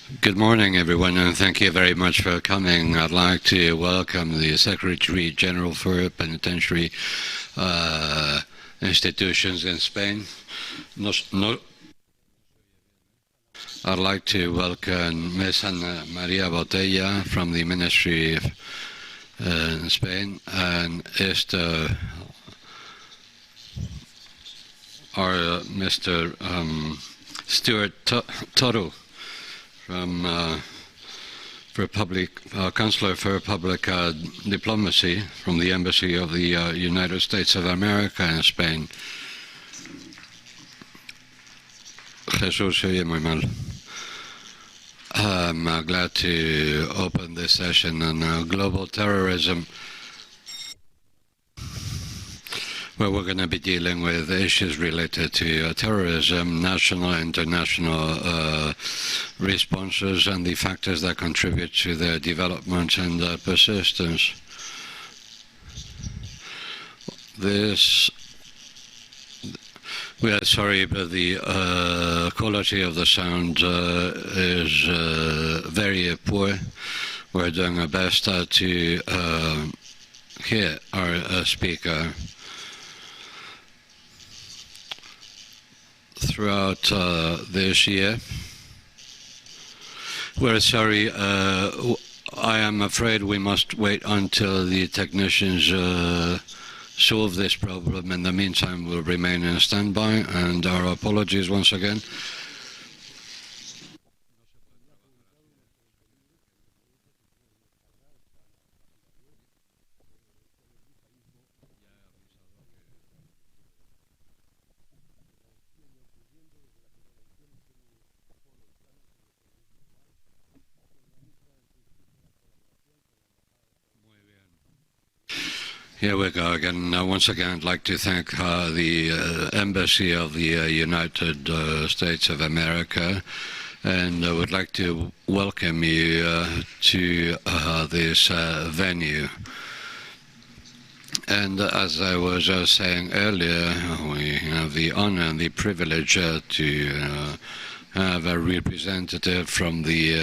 Good morning, everyone, and thank you very much for coming. I'd like to welcome the Secretary General for Penitentiary Institutions in Spain. I'd like to welcome Ms. María Botella from the Ministry in Spain, and Mr. Stewart Tuttle from Counselor for Public Diplomacy from the Embassy of the United States of America in Spain. Jesús se oye muy mal. I'm glad to open this session on global terrorism, where we're going to be dealing with issues related to terrorism, national and international responses, and the factors that contribute to their development and persistence. We are sorry, but the quality of the sound is very poor. We're doing our best to hear our speaker. Throughout this year, we're sorry, I am afraid we must wait until the technicians solve this problem. In the meantime, we'll remain in standby, and our apologies once again. Here we go again. Once again, I'd like to thank the Embassy of the United States of America, and I would like to welcome you to this venue. And as I was saying earlier, we have the honor and the privilege to have a representative from the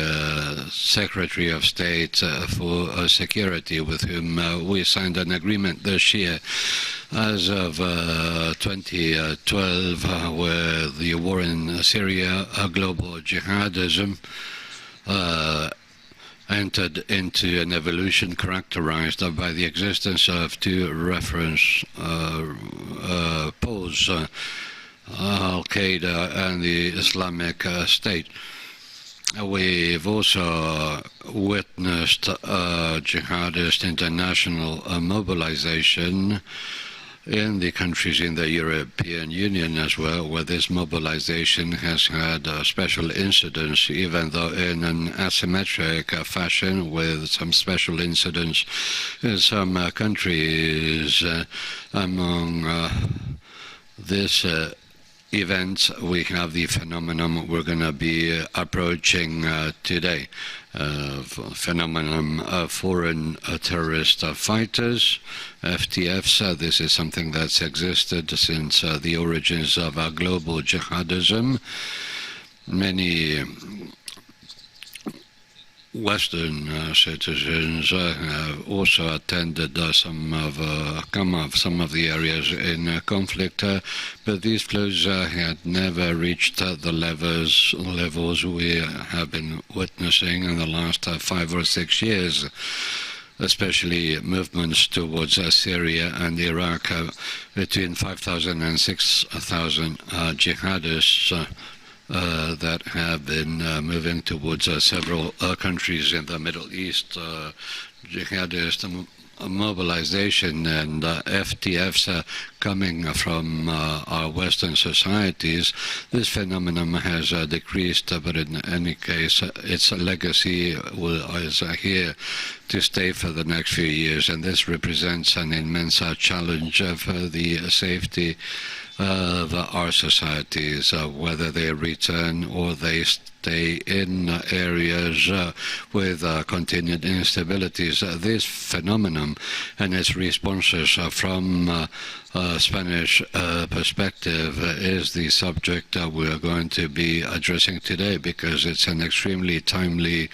Secretary of State for Security, with whom we signed an agreement this year. As of 2012, where the war in Syria, global jihadism, entered into an evolution characterized by the existence of two reference poles, Al-Qaeda and the Islamic State. We've also witnessed jihadist international mobilization in the countries in the European Union as well, where this mobilization has had a special incidence, even though in an asymmetric fashion, with some special incidents in some countries. Among this events, we have the phenomenon we're going to be approaching today, phenomenon of foreign terrorist fighters, FTFs. This is something that's existed since the origins of global jihadism. Many Western citizens have also attended some of the areas in conflict, but these flows had never reached the levels we have been witnessing in the last 5 or 6 years, especially movements towards Syria and Iraq. Between 5,000 and 6,000 jihadists that have been moving towards several countries in the Middle East. Jihadist mobilization and FTFs coming from our Western societies. This phenomenon has decreased, but in any case, its legacy is here to stay for the next few years, and this represents an immense challenge for the safety of our societies, whether they return or they stay in areas with continued instabilities. This phenomenon and its responses from a Spanish perspective is the subject we're going to be addressing today, because it's an extremely timely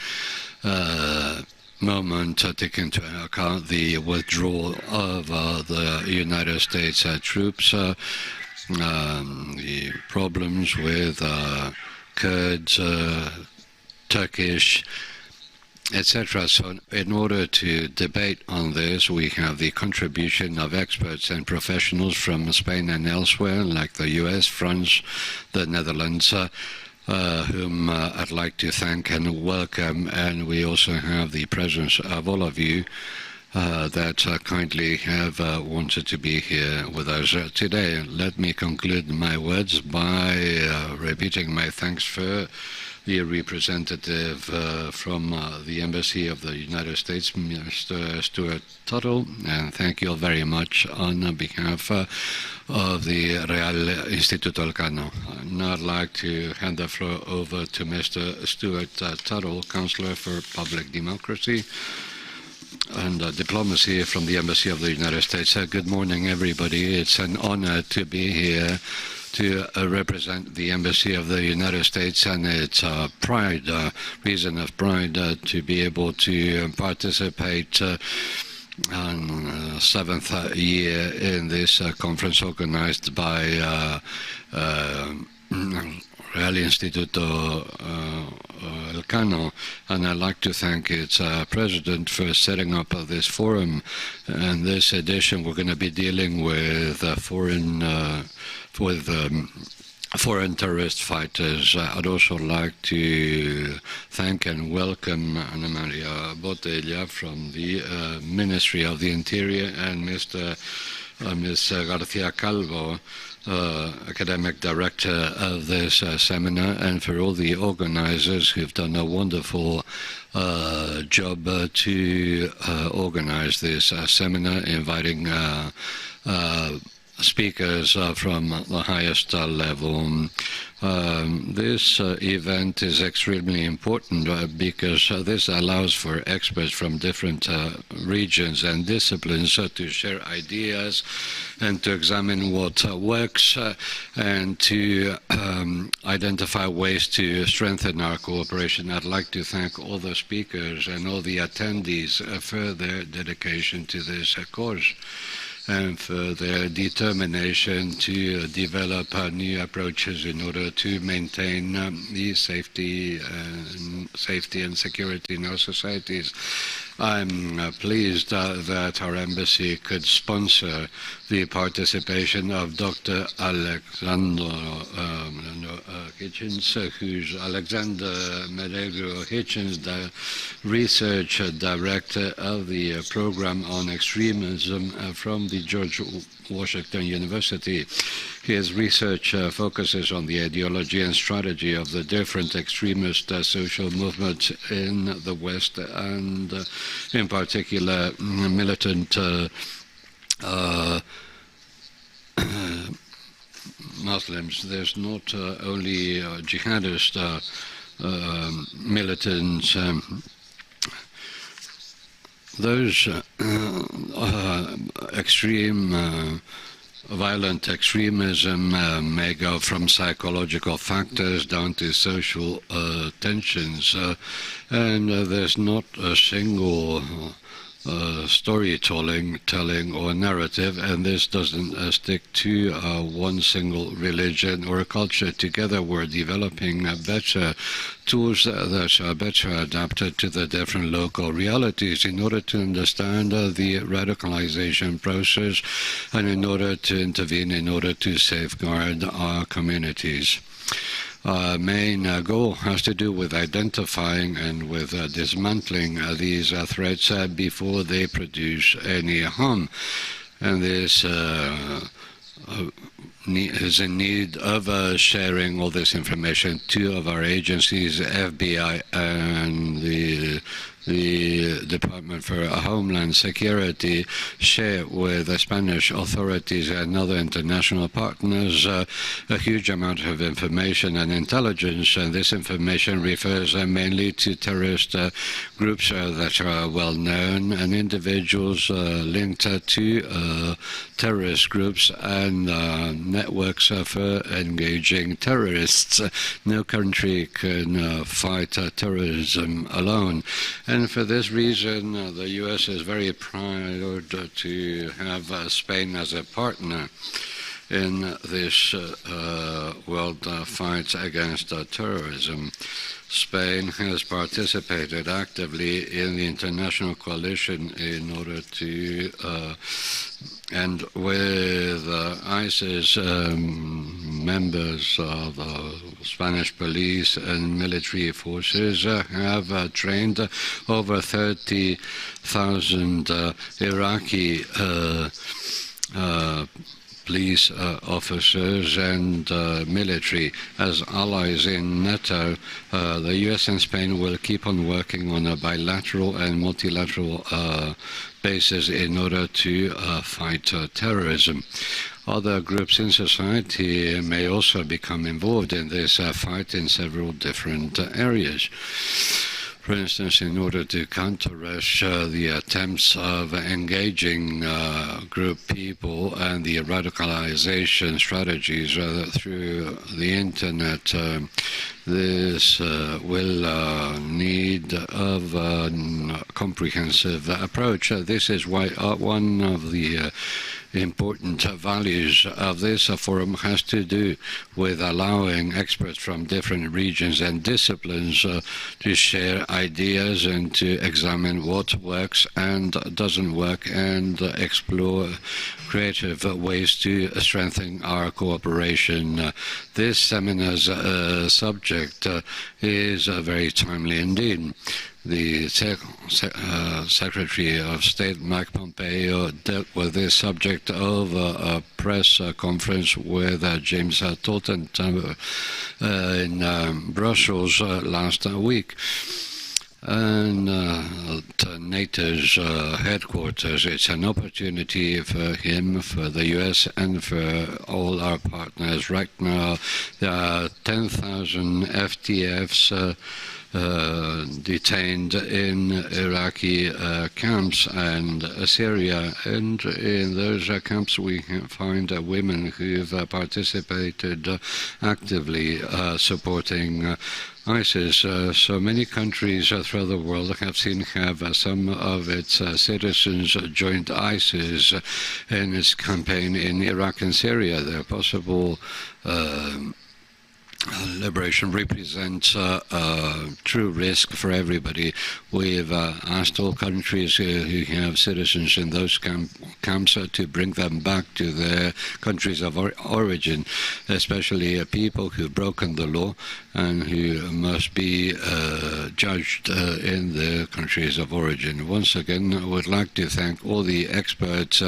moment, taking into account the withdrawal of the United States troops, the problems with Kurds, Turkish, etc. So in order to debate on this, we have the contribution of experts and professionals from Spain and elsewhere, like the US, France, the Netherlands, whom I'd like to thank and welcome. And we also have the presence of all of you that kindly have wanted to be here with us today. Let me conclude my words by repeating my thanks for the representative from the Embassy of the United States, Mr. Stewart Tuttle, and thank you all very much on behalf of the Real Instituto Elcano. Now I'd like to hand the floor over to Mr. Stewart Tuttle, Counselor for Public Democracy and Diplomacy from the Embassy of the United States. Good morning, everybody. It's an honor to be here to represent the Embassy of the United States, and it's a pride, reason of pride, to be able to participate on seventh year in this conference organized by Real Instituto Elcano, and I'd like to thank its president for setting up this forum. And this edition, we're going to be dealing with foreign terrorist fighters. I'd also like to thank and welcome María Botella from the Ministry of the Interior, and Ms. García Calvo, academic director of this seminar, and for all the organizers who've done a wonderful job to organize this seminar, inviting speakers from the highest level. This event is extremely important because this allows for experts from different regions and disciplines to share ideas and to examine what works and to identify ways to strengthen our cooperation. I'd like to thank all the speakers and all the attendees for their dedication to this course and for their determination to develop new approaches in order to maintain the safety and security in our societies. I'm pleased that our embassy could sponsor the participation of Dr. Alexander Hitchens, who's Alexander Medegro Hitchens, the research director of the program on extremism from the George Washington University. His research focuses on the ideology and strategy of the different extremist social movements in the West, and in particular militant Muslims. There's not only jihadist militants. Those extreme violent extremism may go from psychological factors down to social tensions, and there's not a single storytelling or narrative, and this doesn't stick to one single religion or culture. Together we're developing better tools that are better adapted to the different local realities in order to understand the radicalization process and in order to intervene, in order to safeguard our communities. Our main goal has to do with identifying and with dismantling these threats before they produce any harm. And this is in need of sharing all this information. Two of our agencies, FBI and the Department for Homeland Security, share with the Spanish authorities and other international partners a huge amount of information and intelligence, and this information refers mainly to terrorist groups that are well known and individuals linked to terrorist groups and networks for engaging terrorists. No country can fight terrorism alone. And for this reason, the U.S. is very proud to have Spain as a partner in this world fight against terrorism. Spain has participated actively in the international coalition in order to and with ISIS members of the Spanish police and military forces have trained over 30,000 Iraqi police officers and military. As allies in NATO, the US and Spain will keep on working on a bilateral and multilateral basis in order to fight terrorism. Other groups in society may also become involved in this fight in several different areas. For instance, in order to counter-rush the attempts of engaging group people and the radicalization strategies through the internet, this will need of a comprehensive approach. This is why one of the important values of this forum has to do with allowing experts from different regions and disciplines to share ideas and to examine what works and doesn't work and explore creative ways to strengthen our cooperation. This seminar's subject is very timely indeed. The Secretary of State, Mike Pompeo, dealt with this subject over a press conference with James Tuttle in Brussels last week. And at NATO's headquarters, it's an opportunity for him, for the US, and for all our partners. Right now, there are 10,000 FTFs detained in Iraqi camps and Syria, and in those camps we find women who've participated actively supporting ISIS. So many countries throughout the world have seen some of its citizens joined ISIS in its campaign in Iraq and Syria. Their possible liberation represents a true risk for everybody. We've asked all countries who have citizens in those camps to bring them back to their countries of origin, especially people who've broken the law and who must be judged in their countries of origin. Once again, I would like to thank all the experts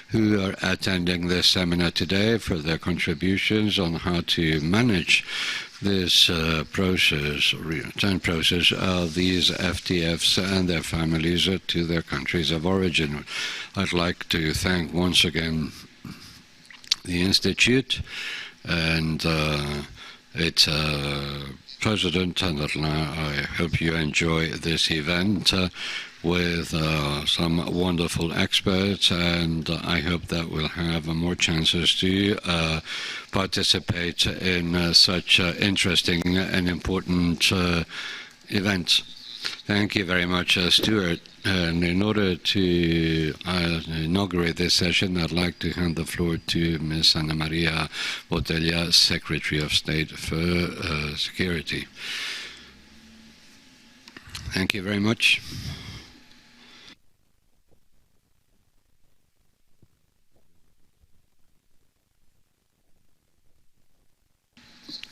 who are attending this seminar today for their contributions on how to manage this return process of these FTFs and their families to their countries of origin. I'd like to thank once again the Institute and its president, and I hope you enjoy this event with some wonderful experts, and I hope that we'll have more chances to participate in such interesting and important events. Thank you very much, Stewart. And in order to inaugurate this session, I'd like to hand the floor to Ms. María Botella, Secretary of State for Security. Thank you very much.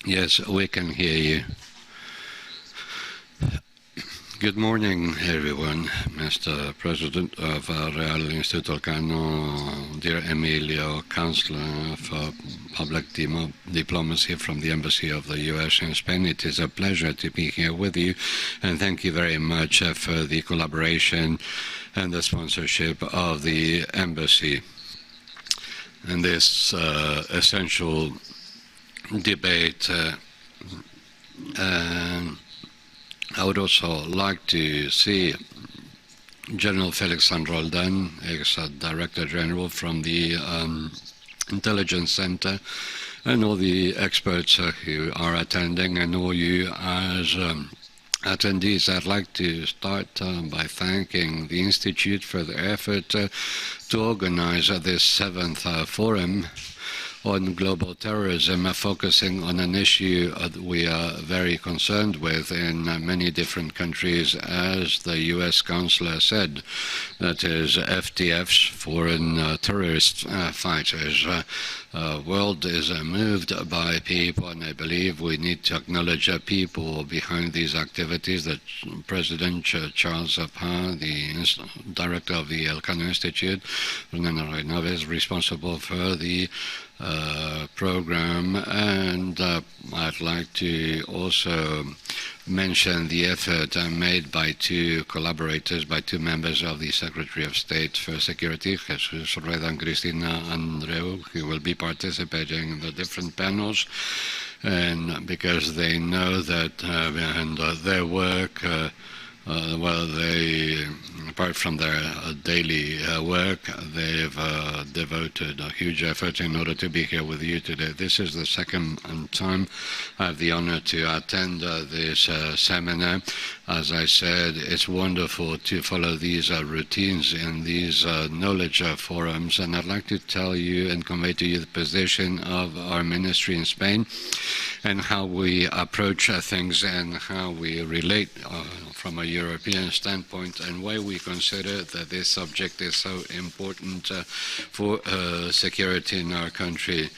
Yes, we can hear you. Good morning, everyone. Mr. President of Real Instituto Elcano, dear Emilio, Counselor for Public Diplomacy from the Embassy of the U.S. in Spain. It is a pleasure to be here with you, and thank you very much for the collaboration and the sponsorship of the Embassy in this essential debate. I would also like to see General Felix Roldan, ex-Director General from the Intelligence Center, and all the experts who are attending, and all you as attendees. I'd like to start by thanking the Institute for the effort to organize this 7th forum on global terrorism, focusing on an issue we are very concerned with in many different countries, as the U.S. Counselor said, that is FTFs, foreign terrorist fighters. World is moved by people, and I believe we need to acknowledge people behind these activities. That President Charles Parr, the director of the Elcano Institute, is responsible for the program, and I'd like to also mention the effort made by two collaborators, by two members of the Secretary of State for Security, Jesus Reda and Cristina Andreu, who will be participating in the different panels, and because they know that behind their work, they, apart from their daily work, they've devoted a huge effort in order to be here with you today. This is the second time I have the honor to attend this seminar. As I said, it's wonderful to follow these routines in these knowledge forums, and I'd like to tell you and convey to you the position of our ministry in Spain and how we approach things and how we relate from a European standpoint, and why we consider that this subject is so important for security in our country.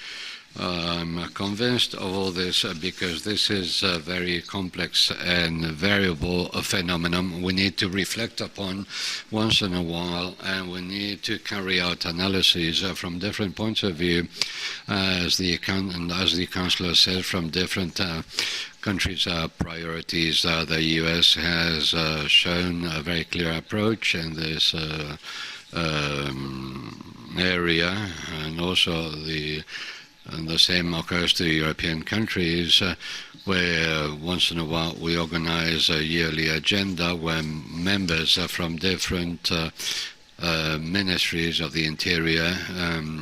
I'm convinced of all this because this is a very complex and variable phenomenon we need to reflect upon once in a while, and we need to carry out analyses from different points of view, as the Councillor says, from different countries' priorities. The U.S. has shown a very clear approach in this area, and also the same occurs to European countries, where once in a while we organize a yearly agenda where members from different ministries of the interior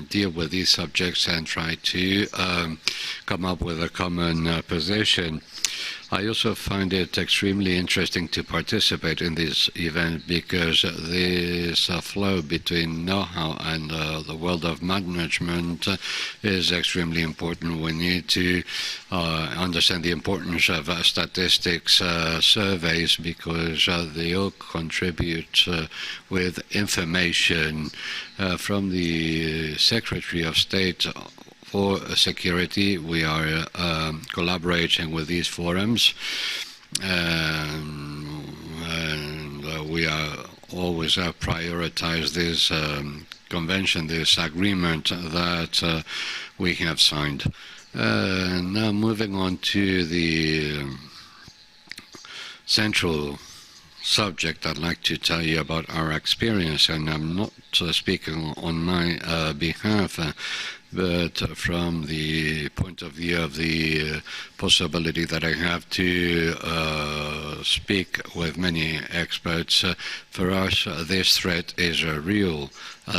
deal with these subjects and try to come up with a common position. I also find it extremely interesting to participate in this event because this flow between know-how and the world of management is extremely important. We need to understand the importance of statistics surveys because they all contribute with information from the Secretary of State for security. We are collaborating with these forums, and we are always prioritize this convention, this agreement that we have signed. Now moving on to the central subject, I'd like to tell you about our experience, and I'm not speaking on my behalf, but from the point of view of the possibility that I have to speak with many experts. For us, this threat is a real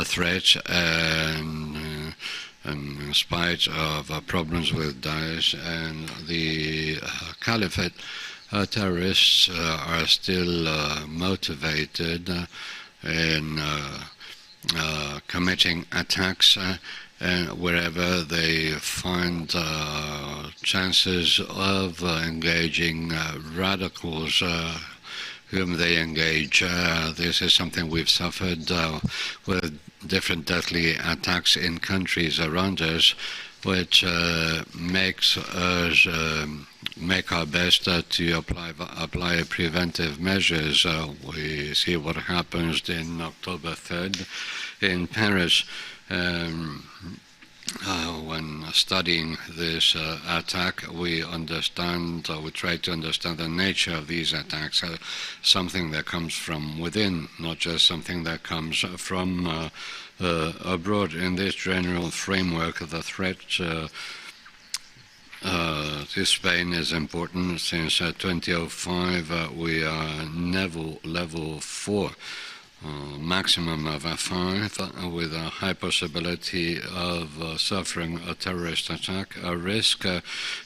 threat, and in spite of problems with Daesh and the Caliphate, terrorists are still motivated in committing attacks wherever they find chances of engaging radicals whom they engage. This is something we've suffered with different deadly attacks in countries around us. which makes us make our best to apply preventive measures. We see what happened in October 3rd in Paris. When studying this attack, we try to understand the nature of these attacks, something that comes from within, not just something that comes from abroad. In this general framework, the threat to Spain is important. Since 2005, we are level 4. Maximum of a 5, with a high possibility of suffering a terrorist attack, a risk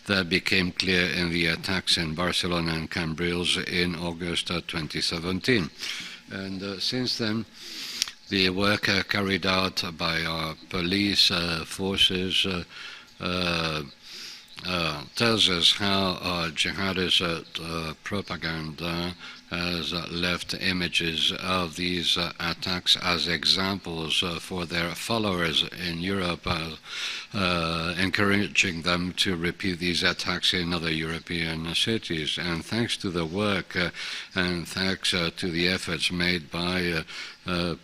that became clear in the attacks in Barcelona and Cambrils in August 2017. And since then, the work carried out by our police forces tells us how jihadist propaganda has left images of these attacks as examples for their followers in Europe, encouraging them to repeat these attacks in other European cities. And thanks to the work and thanks to the efforts made by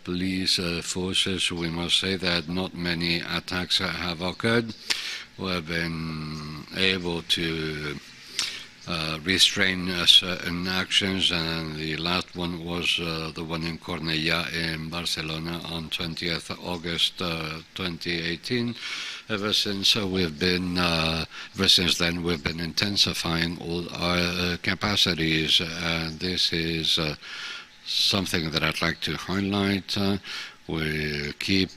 police forces, we must say that not many attacks have occurred. We have been able to restrain certain actions, and the last one was the one in Cornellà in Barcelona on 20th August 2018. Ever since then, we've been intensifying all our capacities, and this is something that I'd like to highlight. We keep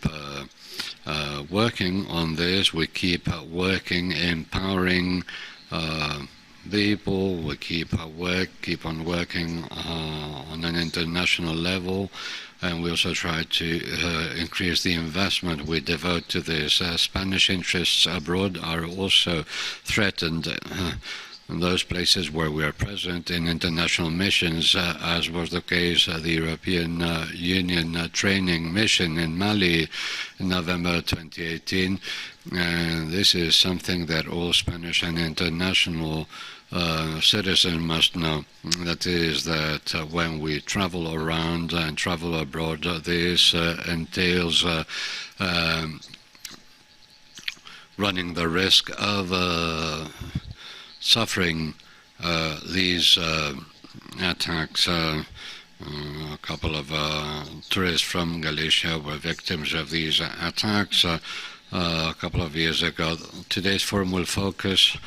working on this. We keep working, empowering people. We keep on working on an international level, and we also try to increase the investment we devote to this. Spanish interests abroad are also threatened in those places where we are present in international missions, as was the case of the European Union training mission in Mali in November 2018. And this is something that all Spanish and international citizens must know. That is that when we travel around and travel abroad, this entails running the risk of suffering these attacks. A couple of tourists from Galicia were victims of these attacks a couple of years ago. Today's forum will focus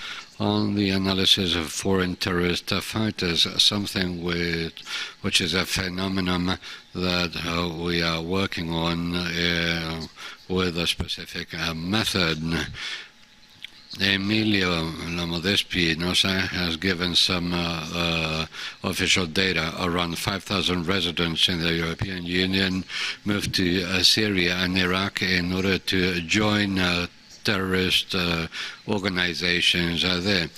on the analysis of foreign terrorist fighters, something which is a phenomenon that we are working on with a specific method. Emilio, Lamo de Espinosa has given some official data. Around 5,000 residents in the European Union moved to Syria and Iraq in order to join terrorist organizations there.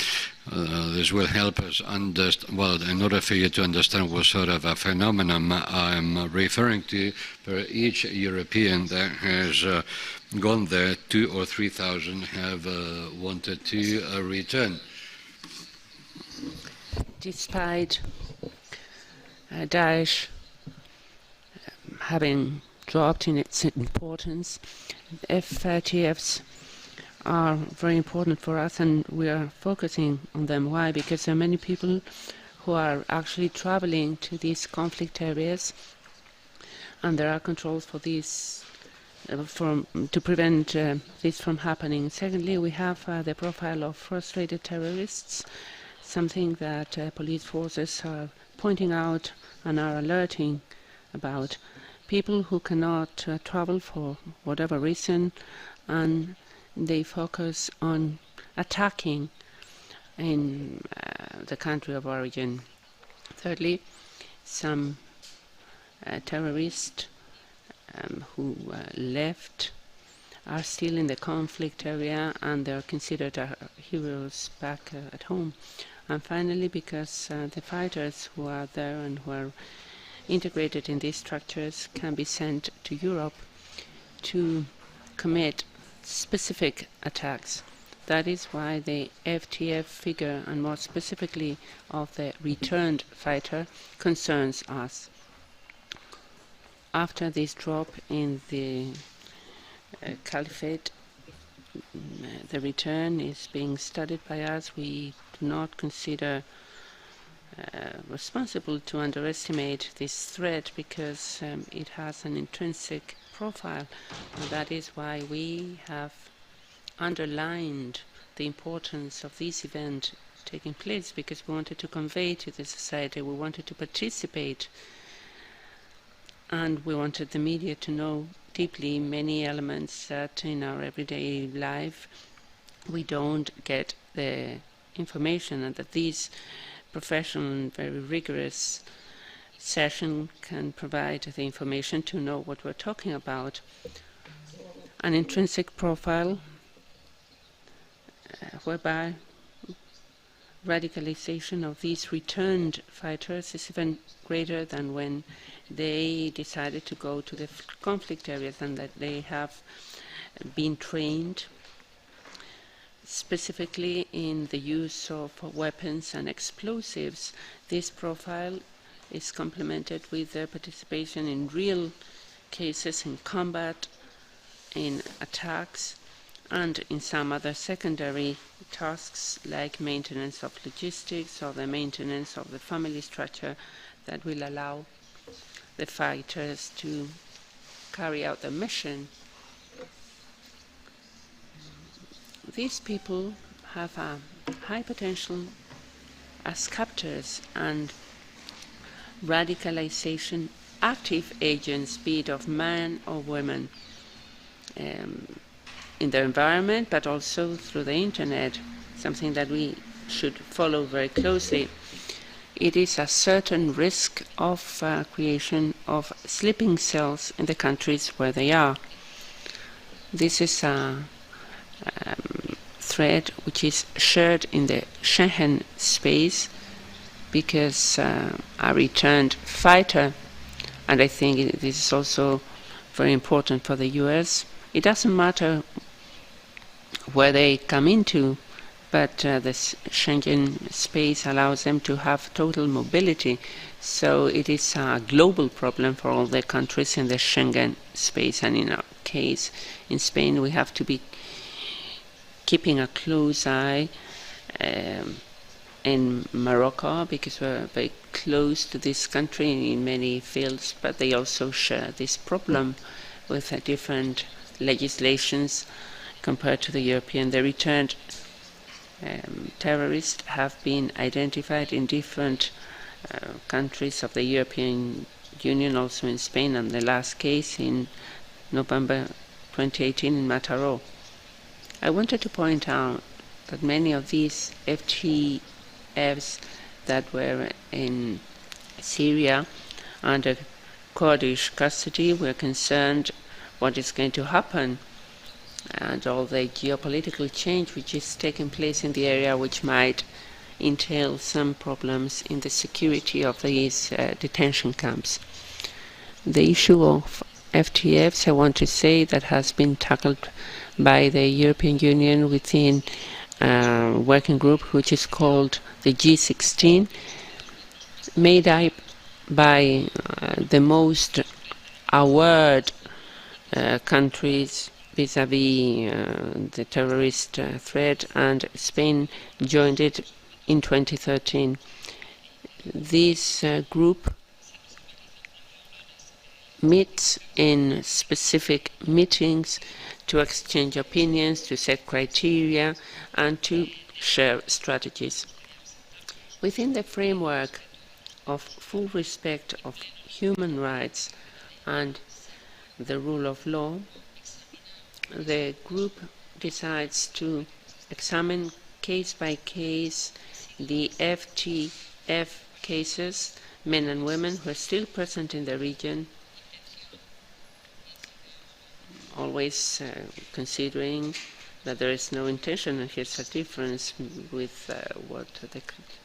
This will help us understand, well, in order for you to understand what sort of a phenomenon I'm referring to, for each European that has gone there, 2,000 or 3,000 have wanted to return. Despite Daesh having dropped in its importance, FETGs are very important for us, and we are focusing on them. Why? Because there are many people who are actually traveling to these conflict areas, and there are controls for these to prevent this from happening. Secondly, we have the profile of frustrated terrorists, something that police forces are pointing out and are alerting about. People who cannot travel for whatever reason, and they focus on attacking in the country of origin. Thirdly, some terrorists who left are still in the conflict area, and they are considered heroes back at home. And finally, because the fighters who are there and who are integrated in these structures can be sent to Europe to commit specific attacks. That is why the FTF figure, and more specifically of the returned fighter, concerns us. After this drop in the caliphate, the return is being studied by us. We do not consider responsible to underestimate this threat because it has an intrinsic profile. And that is why we have underlined the importance of this event taking place, because we wanted to convey to the society, we wanted to participate, and we wanted the media to know deeply many elements that in our everyday life we don't get the information, and that this professional and very rigorous session can provide the information to know what we're talking about. An intrinsic profile whereby radicalization of these returned fighters is even greater than when they decided to go to the conflict areas, and that they have been trained specifically in the use of weapons and explosives. This profile is complemented with their participation in real cases, in combat, in attacks, and in some other secondary tasks like maintenance of logistics or the maintenance of the family structure that will allow the fighters to carry out their mission. These people have a high potential as captors and radicalization active agents, be it of men or women, in their environment, but also through the internet, something that we should follow very closely. It is a certain risk of creation of sleeping cells in the countries where they are. This is a thread which is shared in the Schengen space, because a returned fighter, and I think this is also very important for the US, it doesn't matter where they come into, but the Schengen space allows them to have total mobility. So it is a global problem for all the countries in the Schengen space. And in our case, in Spain, we have to be keeping a close eye in Morocco, because we're very close to this country in many fields, but they also share this problem with different legislations compared to the European. The returned terrorists have been identified in different countries of the European Union, also in Spain, and the last case in November 2018 in Mataró. I wanted to point out that many of these FTFs that were in Syria under Kurdish custody were concerned what is going to happen, and all the geopolitical change which is taking place in the area, which might entail some problems in the security of these detention camps. The issue of FTFs, I want to say, that has been tackled by the European Union within a working group which is called the G16, made up by the most aware countries vis-à-vis the terrorist threat, and Spain joined it in 2013. This group meets in specific meetings to exchange opinions, to set criteria, and to share strategies. Within the framework of full respect of human rights and the rule of law, the group decides to examine case by case the FTF cases, men and women who are still present in the region, always considering that there is no intention, and here's a difference with what the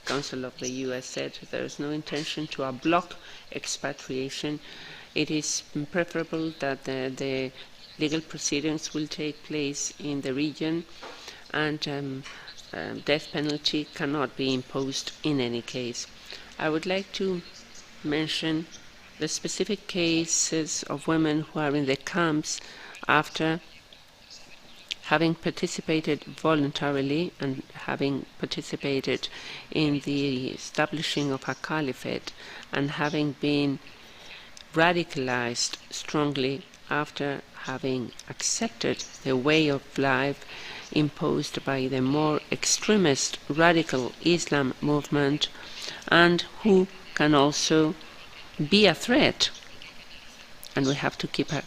Council of the US said, there is no intention to block expatriation. It is preferable that the legal proceedings will take place in the region, and death penalty cannot be imposed in any case. I would like to mention the specific cases of women who are in the camps after having participated voluntarily and having participated in the establishing of a caliphate and having been radicalized strongly after having accepted the way of life imposed by the more extremist radical Islam movement, and who can also be a threat. And we have to keep a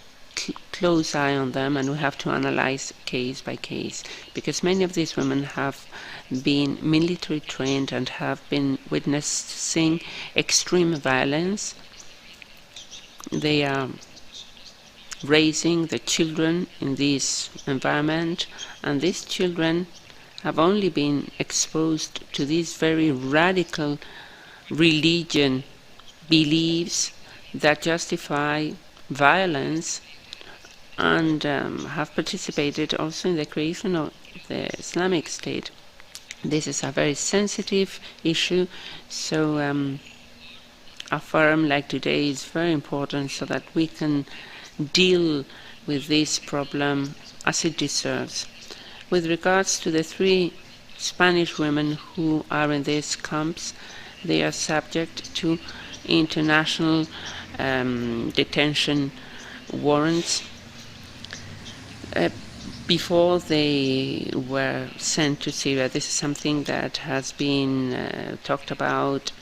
close eye on them, and we have to analyze case by case, because many of these women have been military trained and have been witnessing extreme violence. They are raising the children in this environment, and these children have only been exposed to these very radical religion beliefs that justify violence, and have participated also in the creation of the Islamic State. This is a very sensitive issue, so a forum like today is very important so that we can deal with this problem as it deserves. With regards to the 3 Spanish women who are in these camps, they are subject to international detention warrants before they were sent to Syria. This is something that has been talked about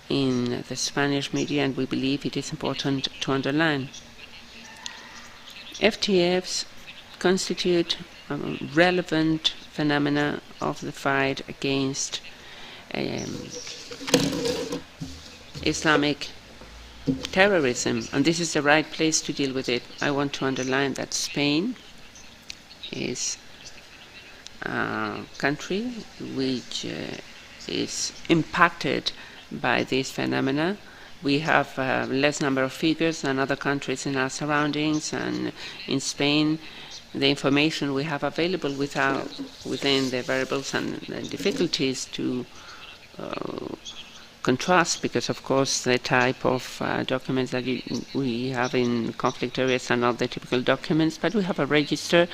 in the Spanish media, and we believe it is important to underline. FTFs constitute a relevant phenomena of the fight against Islamic terrorism, and this is the right place to deal with it. I want to underline that Spain is a country which is impacted by these phenomena. We have less number of figures than other countries in our surroundings, and in Spain the information we have available within the variables and the difficulties to contrast, because of course the type of documents that we have in conflict areas are not the typical documents, but we have a register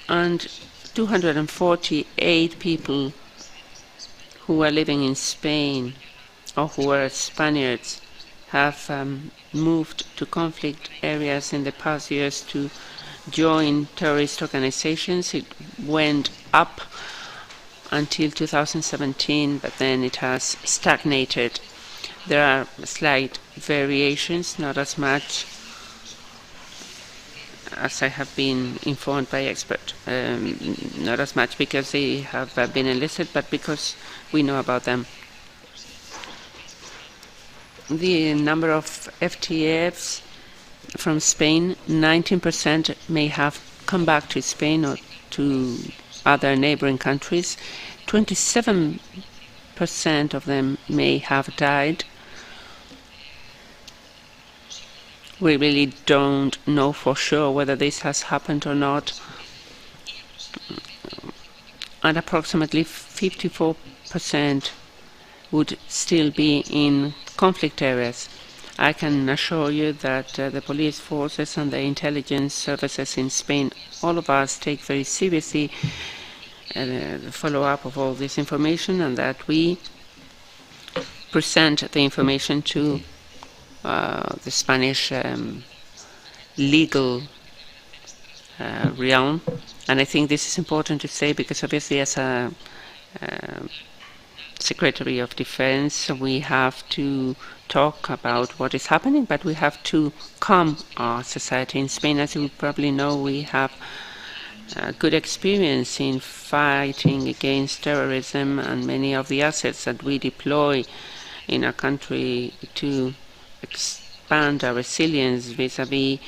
and 248 people who are living in Spain or who are Spaniards have moved to conflict areas in the past years to join terrorist organizations. It went up until 2017, but then it has stagnated. There are slight variations, not as much as I have been informed by experts, not as much because they have been enlisted, but because we know about them. The number of FTFs from Spain, 19% may have come back to Spain or to other neighboring countries. 27% of them may have died. We really don't know for sure whether this has happened or not. And approximately 54% would still be in conflict areas. I can assure you that the police forces and the intelligence services in Spain, all of us take very seriously the follow-up of all this information, and that we present the information to the Spanish legal realm. And I think this is important to say, because obviously as a Secretary of Defense we have to talk about what is happening, but we have to calm our society. In Spain, as you probably know, we have good experience in fighting against terrorism, and many of the assets that we deploy in our country to expand our resilience vis-à-vis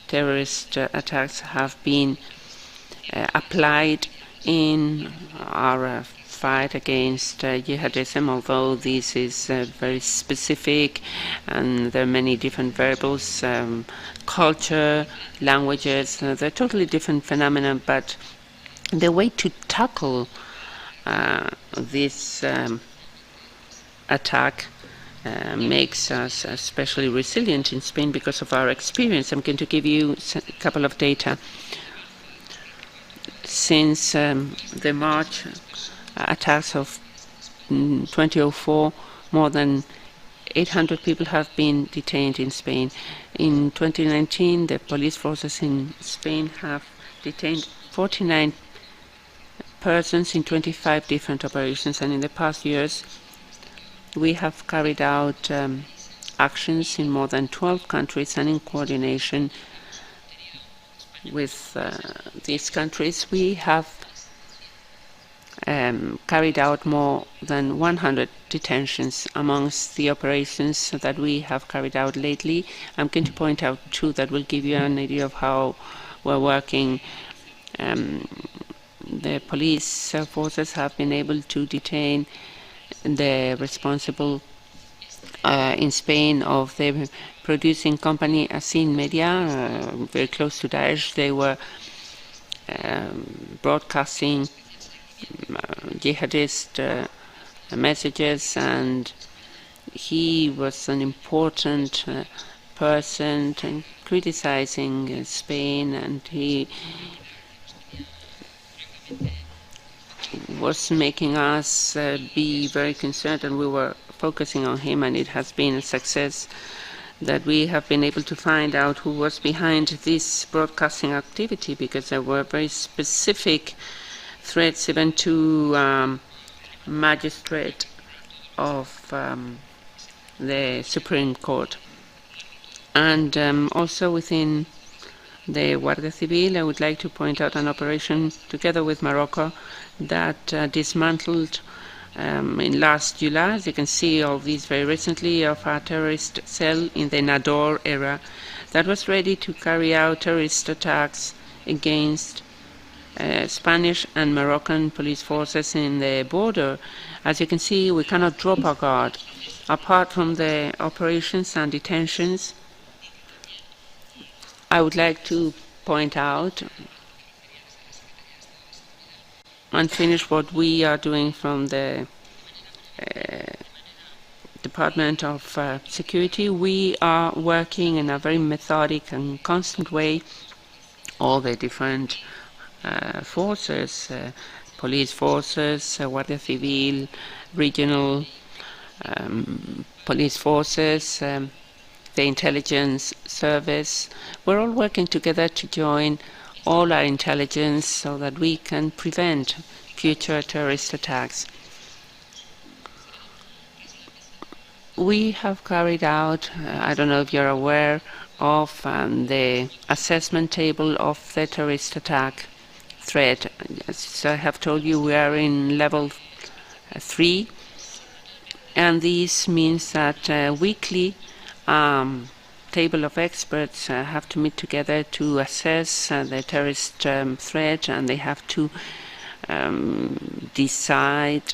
terrorist attacks have been applied in our fight against jihadism, although this is very specific and there are many different variables, culture, languages, they're totally different phenomena, but the way to tackle this attack makes us especially resilient in Spain because of our experience. I'm going to give you a couple of data. Since the March attacks of 2004, more than 800 people have been detained in Spain. In 2019, the police forces in Spain have detained 49 persons in 25 different operations, and in the past years we have carried out actions in more than 12 countries, and in coordination with these countries we have carried out more than 100 detentions amongst the operations that we have carried out lately. I'm going to point out two that will give you an idea of how we're working. The police forces have been able to detain the responsible in Spain of the producing company Asin Media, very close to Daesh. They were broadcasting jihadist messages, and he was an important person criticizing Spain, and he was making us be very concerned, and we were focusing on him, and it has been a success that we have been able to find out who was behind this broadcasting activity, because there were very specific threats even to magistrate of the Supreme Court. And also within the Guardia Civil, I would like to point out an operation together with Morocco that dismantled in last July, as you can see, all these very recently, of a terrorist cell in the Nador area that was ready to carry out terrorist attacks against Spanish and Moroccan police forces in the border. As you can see, we cannot drop our guard. Apart from the operations and detentions, I would like to point out and finish what we are doing from the Department of Security. We are working in a very methodic and constant way. All the different forces, police forces, Guardia Civil, regional police forces, the intelligence service, we're all working together to join all our intelligence so that we can prevent future terrorist attacks. We have carried out, I don't know if you're aware of the assessment table of the terrorist attack threat. As I have told you, we are in level 3, and this means that weekly table of experts have to meet together to assess the terrorist threat, and they have to decide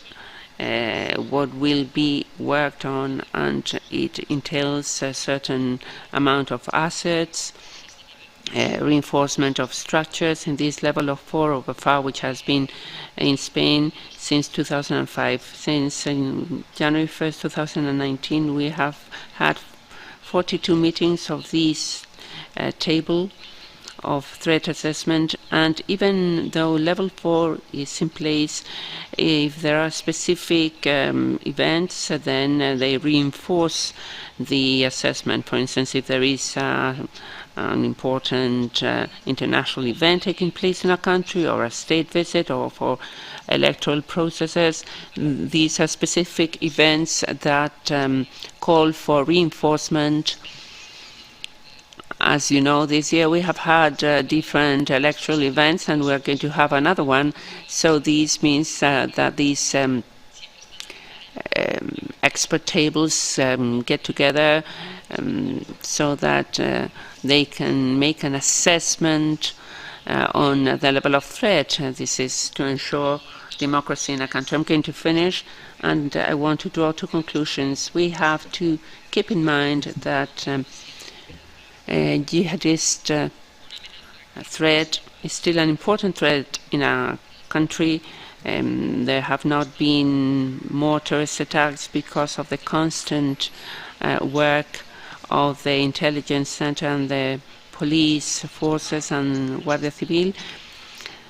what will be worked on, and it entails a certain amount of assets, reinforcement of structures in this level of 4 over 5, which has been in Spain since 2005. Since January 1st, 2019, we have had 42 meetings of this table of threat assessment, and even though level 4 is in place, if there are specific events, then they reinforce the assessment. For instance, if there is an important international event taking place in a country, or a state visit, or for electoral processes, these are specific events that call for reinforcement. As you know, this year we have had different electoral events, and we are going to have another one. So this means that these expert tables get together so that they can make an assessment on the level of threat. This is to ensure democracy in a country. I'm going to finish, and I want to draw two conclusions. We have to keep in mind that jihadist threat is still an important threat in our country. There have not been more terrorist attacks because of the constant work of the intelligence center and the police forces and Guardia Civil.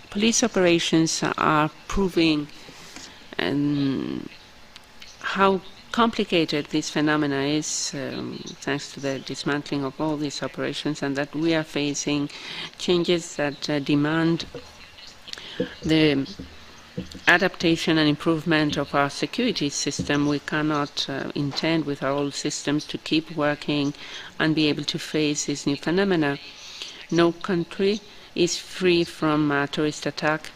Police operations are proving how complicated this phenomena is, thanks to the dismantling of all these operations, and that we are facing changes that demand the adaptation and improvement of our security system. We cannot intend with our old systems to keep working and be able to face this new phenomena. No country is free from a terrorist attack,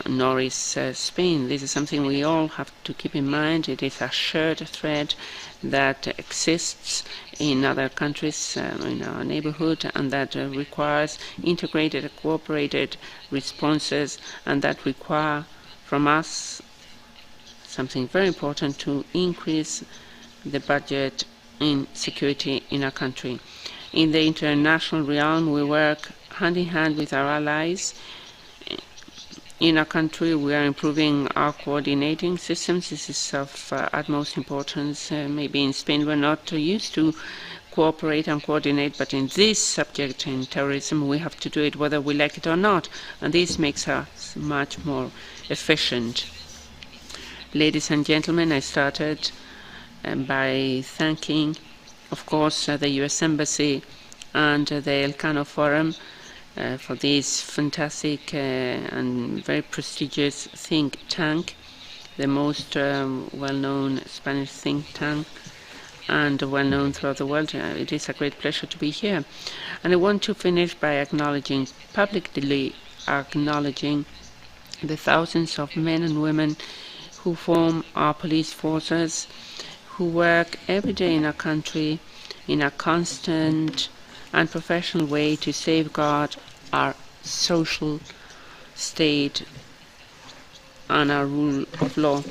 nor is Spain. This is something we all have to keep in mind. It is a shared threat that exists in other countries in our neighborhood, and that requires integrated, cooperated responses, and that require from us something very important: to increase the budget in security in our country. In the international realm, we work hand in hand with our allies. In our country, we are improving our coordinating systems. This is of utmost importance. Maybe in Spain we're not used to cooperate and coordinate, but in this subject, in terrorism, we have to do it whether we like it or not, and this makes us much more efficient. Ladies and gentlemen, I started by thanking, of course, the U.S. Embassy and the Elcano Forum for this fantastic and very prestigious think tank, the most well-known Spanish think tank and well-known throughout the world. It is a great pleasure to be here. And I want to finish by publicly acknowledging the thousands of men and women who form our police forces, who work every day in our country in a constant and professional way to safeguard our social state and our rule of law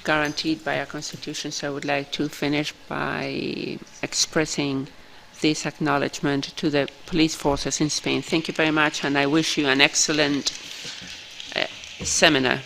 guaranteed by our Constitution. So I would like to finish by expressing this acknowledgement to the police forces in Spain. Thank you very much, and I wish you an excellent seminar.